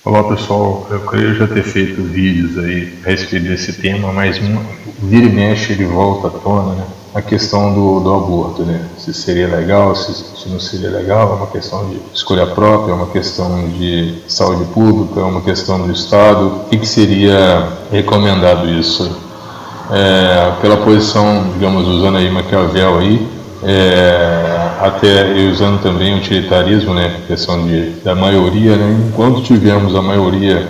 Olá pessoal, eu creio já ter feito vídeos aí a respeito desse tema, mas vira e mexe ele volta à tona, né? A questão do aborto, né? Se seria legal, se não seria legal, é uma questão de escolha própria, é uma questão de saúde pública, é uma questão do Estado. O que seria recomendado isso? Pela posição, digamos, usando aí Maquiavel aí, até usando também o utilitarismo, né, questão da maioria, né, enquanto tivermos a maioria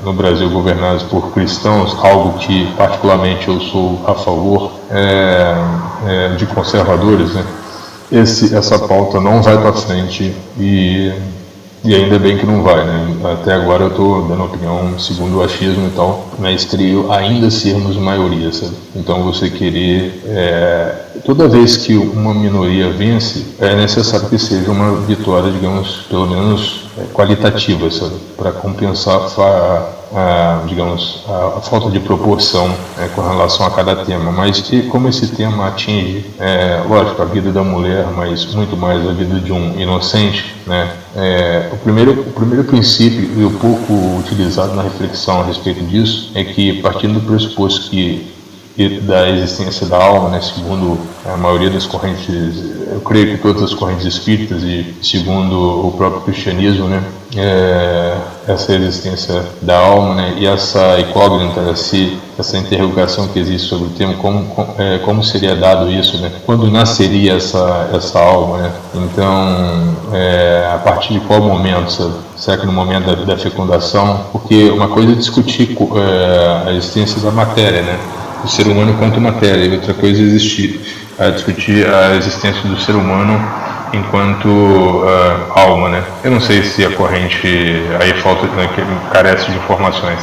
no Brasil governados por cristãos, algo que particularmente eu sou a favor, de conservadores, né, essa pauta não vai para frente e ainda bem que não vai, né? Até agora eu estou dando opinião segundo o achismo e tal, mas creio ainda sermos maioria, sabe? Então você querer... toda vez que uma minoria vence, é necessário que seja uma vitória, digamos, pelo menos qualitativa, sabe? Para compensar digamos, a falta de proporção com relação a cada tema. Mas como esse tema atinge, lógico, a vida da mulher, mas muito mais a vida de um inocente, né? O primeiro princípio, e o pouco utilizado na reflexão a respeito disso, é que, partindo do pressuposto da existência da alma, né, segundo a maioria das correntes, eu creio que todas as correntes espíritas e segundo o próprio cristianismo, né, essa existência da alma, né, e essa incógnita, essa interrogação que existe sobre o tema, como seria dado isso, né, quando nasceria essa alma, né, então a partir de qual momento, sabe? Será que no momento da fecundação? Porque uma coisa é discutir a existência da matéria, né, o ser humano enquanto matéria, e outra coisa é discutir a existência do ser humano enquanto alma, né? Eu não sei se a corrente, aí falta, né, que carece de informações,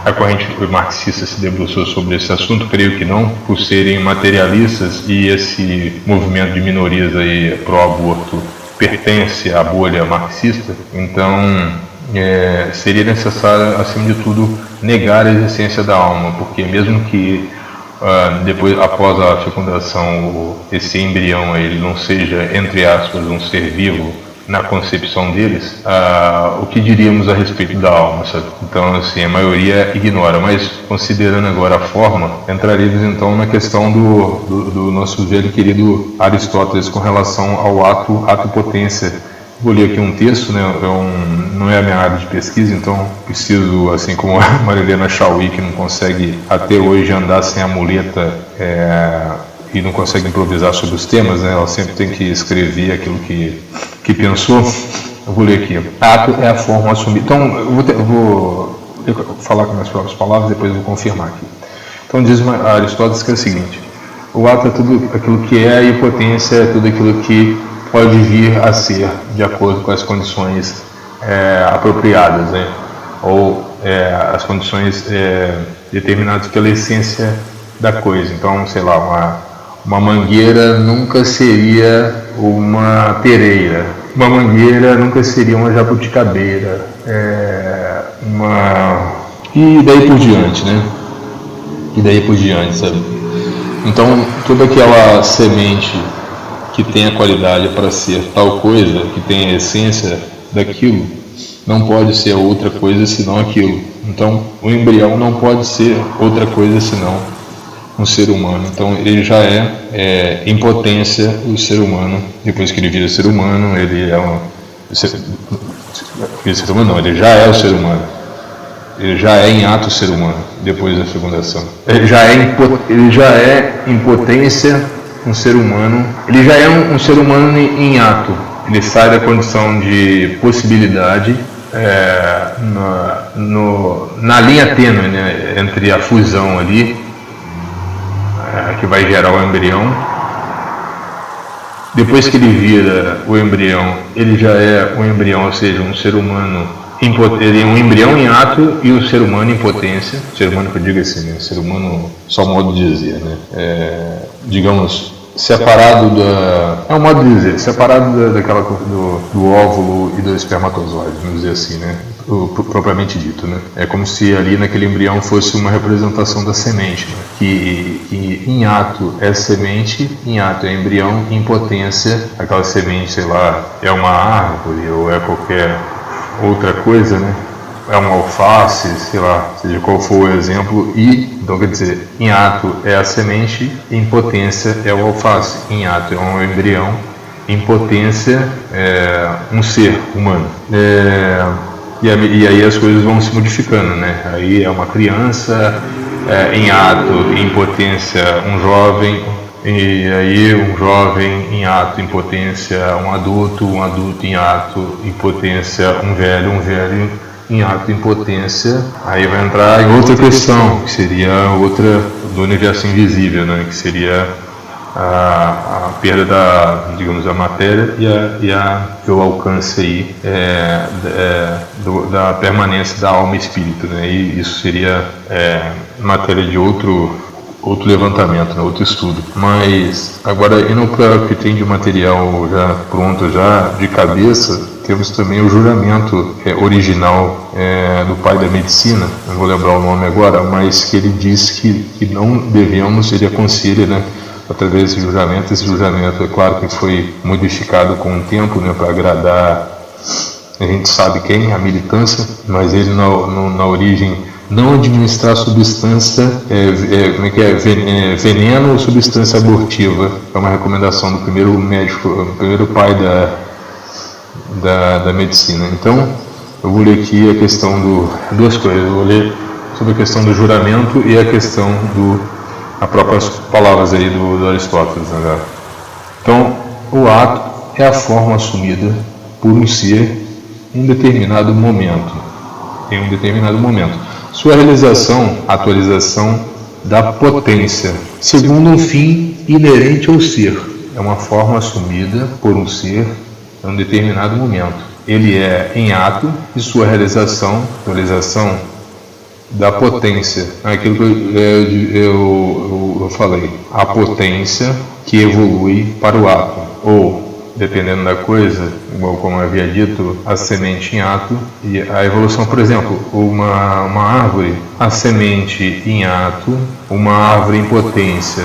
a corrente marxista se debruçou sobre esse assunto, creio que não, por serem materialistas, e esse movimento de minorias aí pró-aborto pertence à bolha marxista, então seria necessário, acima de tudo, negar a existência da alma, porque mesmo que depois, após a fecundação, esse embrião ele não seja, entre aspas, um ser vivo na concepção deles, o que diríamos a respeito da alma, sabe? Então, assim, a maioria ignora, mas considerando agora a forma, entraríamos então na questão do nosso velho querido Aristóteles com relação ao ato potência. Vou ler aqui um texto, né? Não é a minha área de pesquisa, então preciso, assim como a Marilena Chauí, que não consegue até hoje andar sem a muleta e não consegue improvisar sobre os temas, né? Ela sempre tem que escrever aquilo que pensou. Eu vou ler aqui. Ato é a forma assumida. Então, eu vou falar com minhas próprias palavras, depois eu vou confirmar aqui. Então, diz Aristóteles que é o seguinte: o ato é tudo aquilo que é, e a potência é tudo aquilo que pode vir a ser de acordo com as condições apropriadas, né? Ou as condições determinadas pela essência da coisa. Então, sei lá, uma mangueira nunca seria uma pereira, uma mangueira nunca seria uma jabuticabeira, e daí por diante, né? E daí por diante, sabe? Então, toda aquela semente que tem a qualidade para ser tal coisa, que tem a essência daquilo, não pode ser outra coisa senão aquilo. Então, o embrião não pode ser outra coisa senão um ser humano. Então, ele já em potência o ser humano. Depois que ele vira ser humano, ele ele já é o ser humano. Ele já é em ato ser humano, depois da fecundação. Ele já é em potência um ser humano, ele já é um ser humano em ato. Ele sai da condição de possibilidade na linha tênue, né, entre a fusão ali, que vai gerar o embrião. Depois que ele vira o embrião, ele já é um embrião, ou seja, um ser humano ele é um embrião em ato e um ser humano em potência. Ser humano que eu digo assim, né? Ser humano, só modo de dizer, né? Digamos, separado é um modo de dizer, separado daquela do óvulo e do espermatozoide, vamos dizer assim, né? Propriamente dito, né? É como se ali naquele embrião fosse uma representação da semente, né? Que em ato é semente, em ato é embrião, em potência, aquela semente, sei lá, é uma árvore ou é qualquer outra coisa, né? é uma alface, sei lá, seja qual for o exemplo, e, então quer dizer, em ato é a semente, em potência é o alface, em ato é um embrião, em potência é um ser humano. E aí as coisas vão se modificando, né? Aí é uma criança, em ato, em potência, um jovem, e aí um jovem em ato, em potência, um adulto em ato, em potência, um velho em ato, em potência. Aí vai entrar em outra questão, que seria outra do universo invisível, né? Que seria a perda da matéria e o alcance aí da permanência da alma e espírito, né? E isso seria matéria de outro levantamento, né? Outro estudo. Mas agora, indo para o que tem de material já pronto, já de cabeça, temos também o juramento original do pai da medicina, não vou lembrar o nome agora, mas que ele diz que não devemos, ele aconselha, né, através desse juramento. Esse juramento, é claro que foi modificado com o tempo, né, para agradar, a gente sabe quem, a militância, mas ele na origem, não administrar substância, veneno ou substância abortiva. É uma recomendação do primeiro médico, do primeiro pai da medicina. Então, eu vou ler aqui a questão duas coisas. Eu vou ler sobre a questão do juramento e a questão as próprias palavras aí do Aristóteles, né? Então, o ato é a forma assumida por um ser em um determinado momento. Sua realização, atualização da potência, segundo um fim inerente ao ser. É uma forma assumida por um ser em um determinado momento. Ele é em ato e sua realização, atualização da potência, aquilo que eu falei, a potência que evolui para o ato, ou, dependendo da coisa, como eu havia dito, a semente em ato e a evolução. Por exemplo, uma árvore, a semente em ato, uma árvore em potência,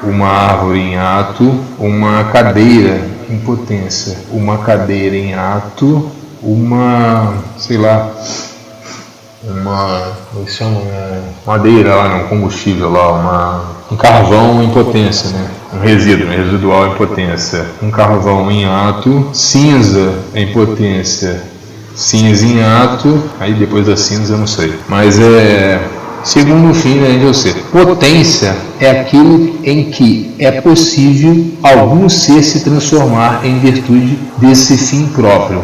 uma árvore em ato, uma cadeira em potência, uma cadeira em ato, madeira lá, um combustível lá, um carvão em potência, né? Um residual em potência, um carvão em ato, cinza em potência, cinza em ato, aí depois da cinza eu não sei, mas segundo o fim, né, eu sei. Potência é aquilo em que é possível algum ser se transformar em virtude desse fim próprio.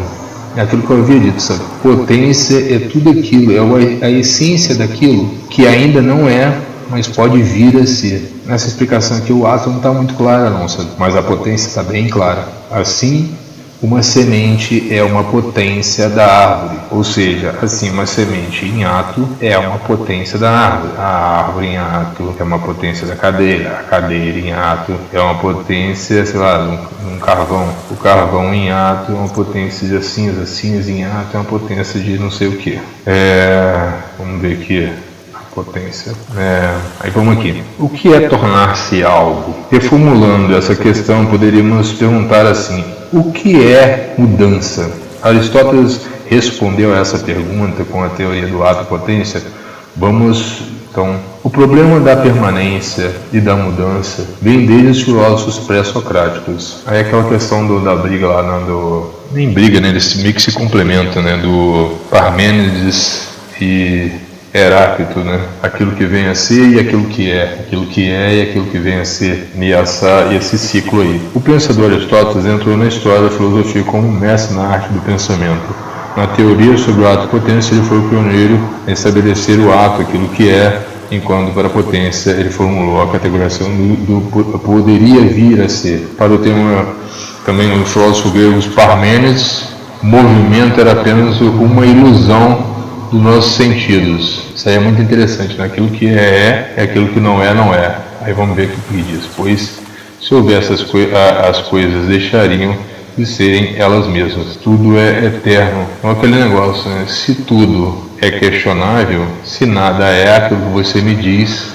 É aquilo que eu havia dito, sabe? Potência é tudo aquilo, é a essência daquilo que ainda não é, mas pode vir a ser. Nessa explicação aqui o ato não está muito claro, não, sabe? Mas a potência está bem clara. Assim, uma semente é uma potência da árvore, ou seja, assim, uma semente em ato é uma potência da árvore, a árvore em ato é uma potência da cadeira, a cadeira em ato é uma potência, sei lá, um carvão, o carvão em ato é uma potência de cinza, a cinza em ato é uma potência de não sei o que. Vamos ver aqui. Potência. Aí vamos aqui. O que é tornar-se algo? Reformulando essa questão, poderíamos perguntar assim: o que é mudança? Aristóteles respondeu a essa pergunta com a teoria do ato e potência. Então, o problema da permanência e da mudança vem desde os filósofos pré-socráticos. Aí aquela questão da briga lá, nem briga, né? Eles meio que se complementam, né? Do Parmênides e Heráclito, né? Aquilo que vem a ser e aquilo que é e aquilo que vem a ser, e esse ciclo aí. O pensador Aristóteles entrou na história da filosofia como mestre na arte do pensamento. Na teoria sobre o ato e potência, ele foi o pioneiro em estabelecer o ato, aquilo que é, enquanto para a potência ele formulou a categorização do poderia vir a ser. Para o tema também dos filósofos gregos Parmênides, movimento era apenas uma ilusão dos nossos sentidos. Isso aí é muito interessante, né? Aquilo que é aquilo que não é, não é. Aí vamos ver o que ele diz. Pois, se houvesse as coisas deixariam de serem elas mesmas. Tudo é eterno. Então aquele negócio, né? Se tudo é questionável, se nada é, aquilo que você me diz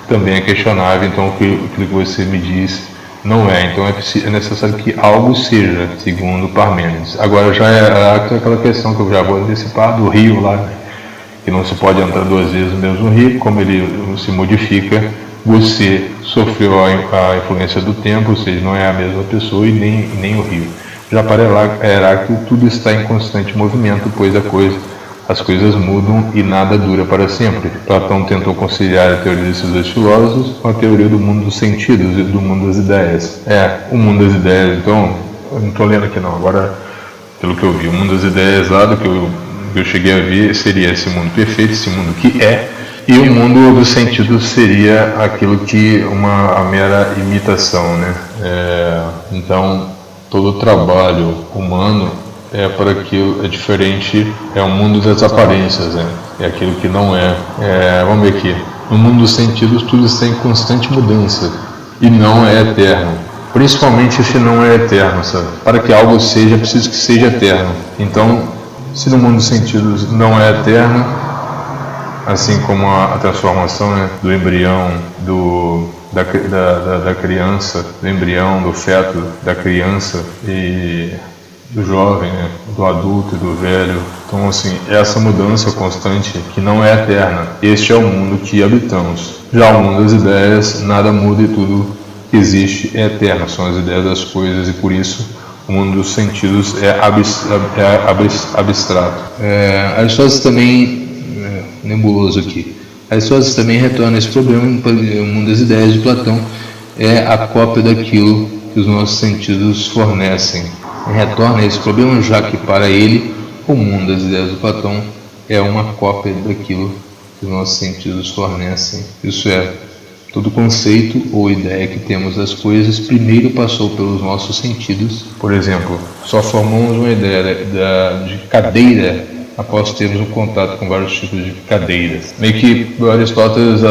também é questionável. Então aquilo que você me diz Não é, então é necessário que algo seja, segundo Parmênides. Agora já é aquela questão que eu já vou antecipar do rio lá, né? Que não se pode entrar duas vezes no mesmo rio, como ele se modifica, você sofreu a influência do tempo, ou seja, não é a mesma pessoa e nem o rio. Já para Heráclito, tudo está em constante movimento, pois as coisas mudam e nada dura para sempre. Platão tentou conciliar a teoria desses dois filósofos com a teoria do mundo dos sentidos e do mundo das ideias. O mundo das ideias, então, eu não estou lendo aqui não, agora, pelo que eu vi, o mundo das ideias lá do que eu cheguei a ver seria esse mundo perfeito, esse mundo que é, e o mundo dos sentidos seria aquilo que a mera imitação, né? Então, todo o trabalho humano para aquilo é diferente, é o mundo das aparências, né? É aquilo que não é. Vamos ver aqui, no mundo dos sentidos tudo está em constante mudança e não é eterno. Principalmente se não é eterno, sabe? Para que algo seja, é preciso que seja eterno. Então, se no mundo dos sentidos não é eterno, assim como a transformação, né, do embrião, da criança, do embrião, do feto, da criança e do jovem, né, do adulto e do velho. Então, assim, essa mudança constante que não é eterna, este é o mundo que habitamos. Já o mundo das ideias, nada muda e tudo que existe é eterno, são as ideias das coisas, e por isso o mundo dos sentidos é abstrato. Aristóteles também, nebuloso aqui, Aristóteles também retorna esse problema. O mundo das ideias de Platão é a cópia daquilo que os nossos sentidos fornecem. Retorna esse problema, já que para ele o mundo das ideias de Platão é uma cópia daquilo que os nossos sentidos fornecem. Isso é, todo conceito ou ideia que temos das coisas primeiro passou pelos nossos sentidos. Por exemplo, só formamos uma ideia de cadeira após termos um contato com vários tipos de cadeiras. Meio que Aristóteles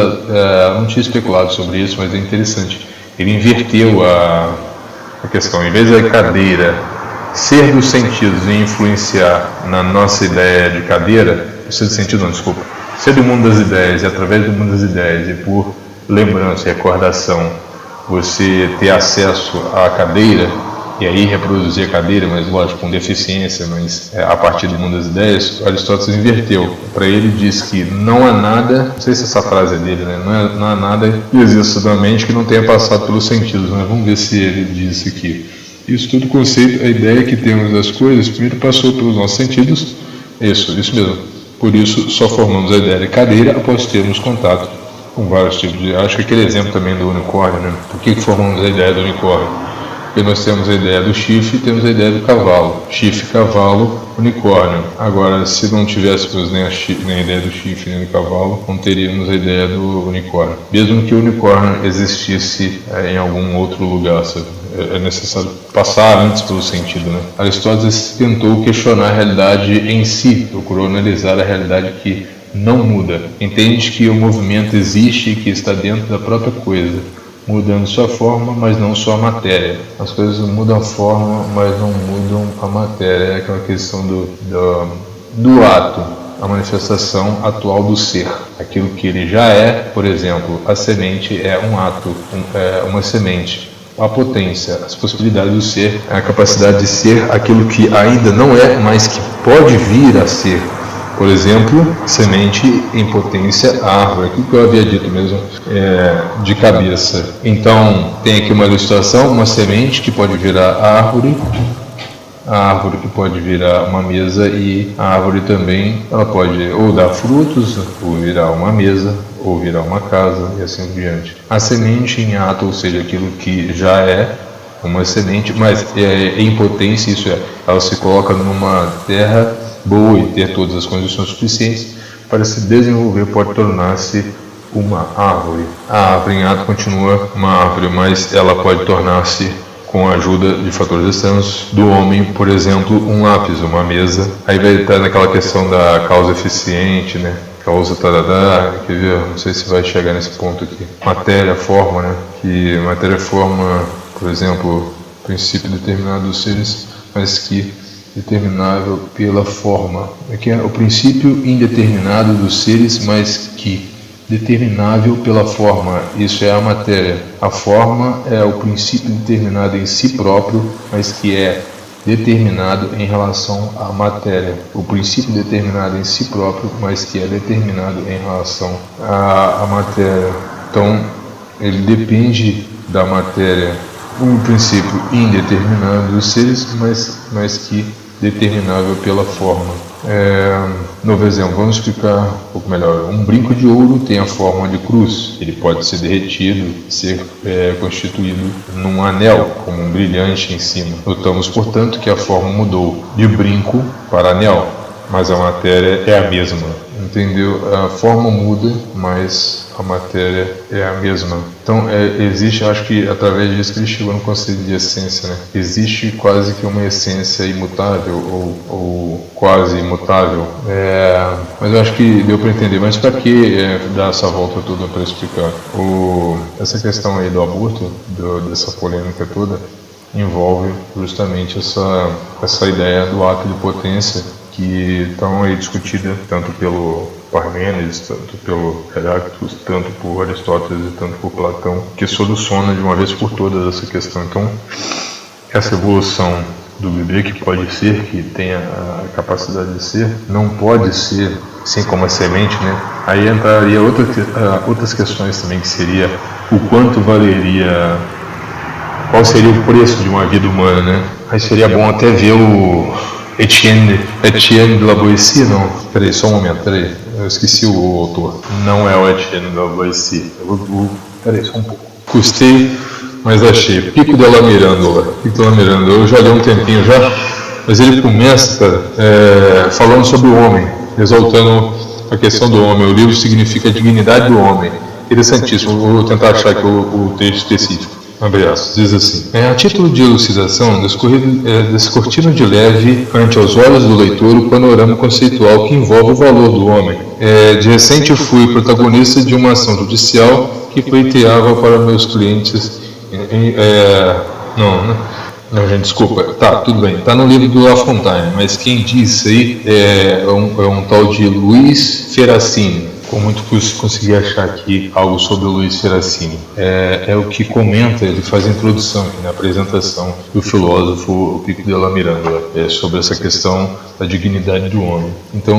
não tinha especulado sobre isso, mas é interessante. Ele inverteu a questão. Em vez da cadeira ser dos sentidos e influenciar na nossa ideia de cadeira, ser do sentido não, desculpa, ser do mundo das ideias, e através do mundo das ideias e por lembrança e recordação você ter acesso à cadeira e aí reproduzir a cadeira, mas lógico, com deficiência, mas a partir do mundo das ideias, Aristóteles inverteu. Para ele diz que não há nada, não sei se essa frase é dele, né? Não há nada que exista na mente que não tenha passado pelos sentidos, mas vamos ver se ele diz isso aqui. Isso tudo conceito, a ideia que temos das coisas, primeiro passou pelos nossos sentidos, isso mesmo. Por isso, só formamos a ideia de cadeira após termos contato com vários tipos de... Acho que aquele exemplo também do unicórnio, né? Por que formamos a ideia do unicórnio? Porque nós temos a ideia do chifre e temos a ideia do cavalo. Chifre, cavalo, unicórnio. Agora, se não tivéssemos nem a ideia do chifre nem do cavalo, não teríamos a ideia do unicórnio. Mesmo que o unicórnio existisse em algum outro lugar, sabe? É necessário passar antes pelo sentido, né? Aristóteles tentou questionar a realidade em si, procurou analisar a realidade que não muda. Entende que o movimento existe e que está dentro da própria coisa, mudando sua forma, mas não sua matéria. As coisas mudam a forma, mas não mudam a matéria. É aquela questão do ato, a manifestação atual do ser. Aquilo que ele já é, por exemplo, a semente é um ato, uma semente. A potência, as possibilidades do ser, a capacidade de ser aquilo que ainda não é, mas que pode vir a ser. Por exemplo, semente em potência, árvore, aquilo que eu havia dito mesmo, de cabeça. Então, tem aqui uma ilustração, uma semente que pode virar árvore, a árvore que pode virar uma mesa, e a árvore também, ela pode ou dar frutos, ou virar uma mesa, ou virar uma casa, e assim por diante. A semente em ato, ou seja, aquilo que já é uma semente, mas em potência, isso é, ela se coloca numa terra boa e ter todas as condições suficientes para se desenvolver, pode tornar-se uma árvore. A árvore em ato continua uma árvore, mas ela pode tornar-se, com a ajuda de fatores externos do homem, por exemplo, um lápis, uma mesa. Aí vai estar naquela questão da causa eficiente, né? Causa tarará, quer ver? Não sei se vai chegar nesse ponto aqui. Matéria, forma, né? Que matéria forma, por exemplo, princípio determinado dos seres, mas que determinável pela forma. Aqui é o princípio indeterminado dos seres, mas que determinável pela forma, isso é a matéria. A forma é o princípio determinado em si próprio, mas que é determinado em relação à matéria. O princípio determinado em si próprio, mas que é determinado em relação à matéria. Então, ele depende da matéria, um princípio indeterminado dos seres, mas que determinável pela forma. Novo exemplo, vamos explicar um pouco melhor. Um brinco de ouro tem a forma de cruz. Ele pode ser derretido, ser constituído num anel, como um brilhante em cima. Notamos, portanto, que a forma mudou de brinco para anel, mas a matéria é a mesma. Entendeu? A forma muda, mas a matéria é a mesma. Então, existe, acho que através disso que ele chegou no conceito de essência, né? Existe quase que uma essência imutável ou quase imutável. Mas eu acho que deu para entender. Mas para que dar essa volta toda para explicar? Essa questão aí do aborto, dessa polêmica toda, envolve justamente essa ideia do ato de potência, que estão aí discutida tanto pelo Parmênides, tanto pelo Heráclito, tanto por Aristóteles e tanto por Platão, que soluciona de uma vez por todas essa questão. Então, essa evolução do bebê que pode ser, que tenha a capacidade de ser, não pode ser assim como a semente, né? Aí entraria outras questões também, que seria o quanto valeria, qual seria o preço de uma vida humana, né? Aí seria bom até ver o Etienne de La Boétie, não? Peraí, só um momento, peraí. Eu esqueci o autor. Não é o Etienne de La Boétie. Peraí, só um pouco. Custei, mas achei. Pico della Mirandola. Eu já li um tempinho já, mas ele começa, cara, falando sobre o homem, exaltando a questão do homem. O livro significa a dignidade do homem. Interessantíssimo. Vou tentar achar aqui o texto específico. Abraço. Diz assim: a título de elucidação, descortino de leve ante aos olhos do leitor o panorama conceitual que envolve o valor do homem. De recente fui protagonista de uma ação judicial que pleiteava para meus clientes. Não, gente, desculpa. Tá, tudo bem. Tá no livro do La Fontaine, mas quem diz isso aí é um tal de Luiz Ferracini. Com muito custo consegui achar aqui algo sobre o Luiz Ferracini. É o que comenta, ele faz a introdução aqui na apresentação do filósofo Pico della Mirandola, sobre essa questão da dignidade do homem. Então,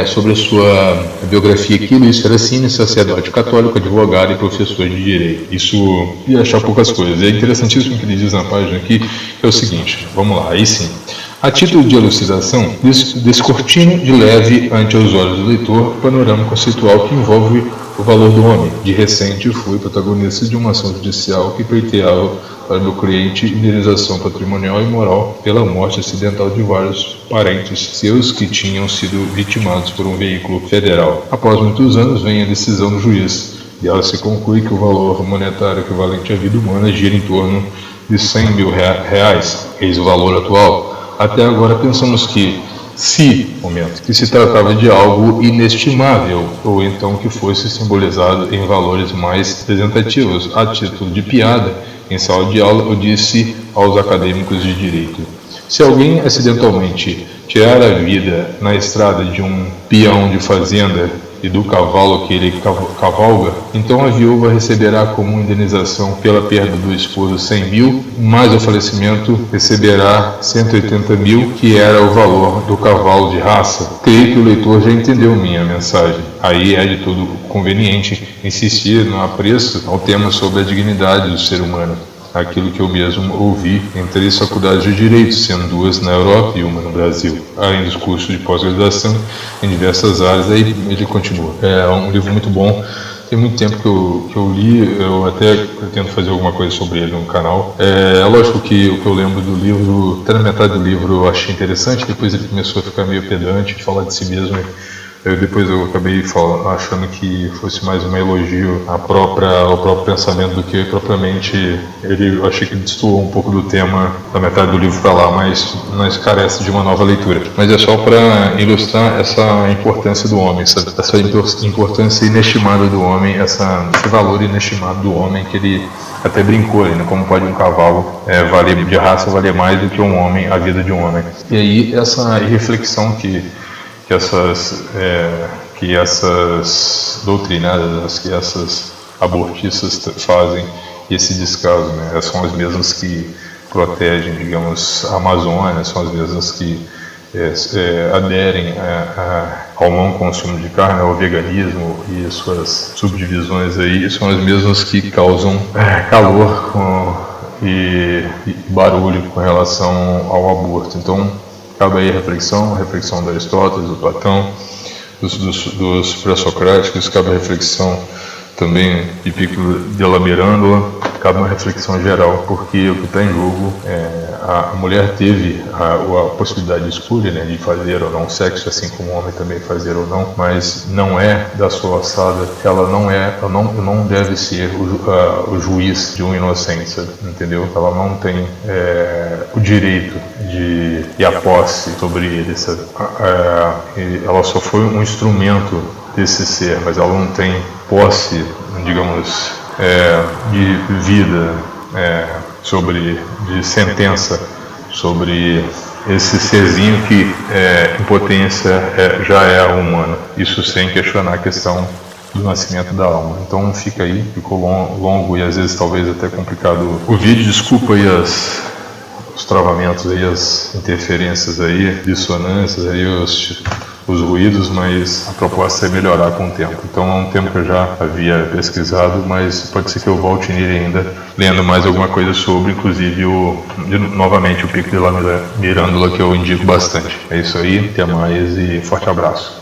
sobre a sua biografia aqui, Luiz Ferracini, sacerdote católico, advogado e professor de direito. Isso, ia achar poucas coisas. É interessantíssimo o que ele diz na página aqui, que é o seguinte, vamos lá, aí sim. A título de elucidação, descortino de leve ante os olhos do leitor o panorama conceitual que envolve o valor do homem. De recente fui protagonista de uma ação judicial que pleiteava para meu cliente indenização patrimonial e moral pela morte acidental de vários parentes seus que tinham sido vitimados por um veículo federal. Após muitos anos vem a decisão do juiz. Dela se conclui que o valor monetário equivalente à vida humana gira em torno de 100 mil reais, eis o valor atual. Até agora pensamos que se tratava de algo inestimável, ou então que fosse simbolizado em valores mais representativos. A título de piada, em sala de aula, eu disse aos acadêmicos de direito: se alguém acidentalmente tirar a vida na estrada de um peão de fazenda e do cavalo que ele cavalga, então a viúva receberá como indenização pela perda do esposo 100 mil, mais o falecimento receberá 180 mil, que era o valor do cavalo de raça. Creio que o leitor já entendeu minha mensagem. Aí é de todo conveniente insistir no apreço ao tema sobre a dignidade do ser humano. Aquilo que eu mesmo ouvi em 3 faculdades de Direito, sendo 2 na Europa e uma no Brasil, além dos cursos de pós-graduação em diversas áreas. Aí ele continua. É um livro muito bom, tem muito tempo que eu li, eu até pretendo fazer alguma coisa sobre ele no canal. É lógico que o que eu lembro do livro, até na metade do livro eu achei interessante, depois ele começou a ficar meio pedante, falar de si mesmo. Depois eu acabei achando que fosse mais um elogio ao próprio pensamento do que propriamente ele. Eu achei que ele destoou um pouco do tema da metade do livro para lá, mas carece de uma nova leitura. Mas é só para ilustrar essa importância do homem, essa importância inestimada do homem, esse valor inestimado do homem, que ele até brincou ali, né? Como pode um cavalo de raça valer mais do que um homem, a vida de um homem. E aí essa reflexão que que essas doutrinadas, que essas abortistas fazem esse descaso, né? São as mesmas que protegem, digamos, a Amazônia, são as mesmas que aderem ao não consumo de carne, ao veganismo e suas subdivisões aí, são as mesmas que causam calor e barulho com relação ao aborto. Então, cabe aí a reflexão de Aristóteles, do Platão, dos pré-socráticos, cabe a reflexão também de Pico della Mirandola, cabe uma reflexão geral, porque o que está em jogo a mulher teve a possibilidade de escolha, né, de fazer ou não sexo, assim como o homem também fazer ou não, mas não é da sua alçada, ela não deve ser o juiz de uma inocência, entendeu? Ela não tem o direito e a posse sobre ele, ela só foi um instrumento desse ser, mas ela não tem posse, digamos, de vida, de sentença sobre esse serzinho que em potência já é humano. Isso sem questionar a questão do nascimento da alma. Então ficou longo e às vezes talvez até complicado o vídeo. Desculpa aí os travamentos aí, as interferências aí, dissonâncias aí, os ruídos, mas a proposta é melhorar com o tempo. Então é um tema que eu já havia pesquisado, mas pode ser que eu volte nele ainda, lendo mais alguma coisa sobre, inclusive novamente o Pico della Mirandola, que eu indico bastante. É isso aí, até mais e forte abraço.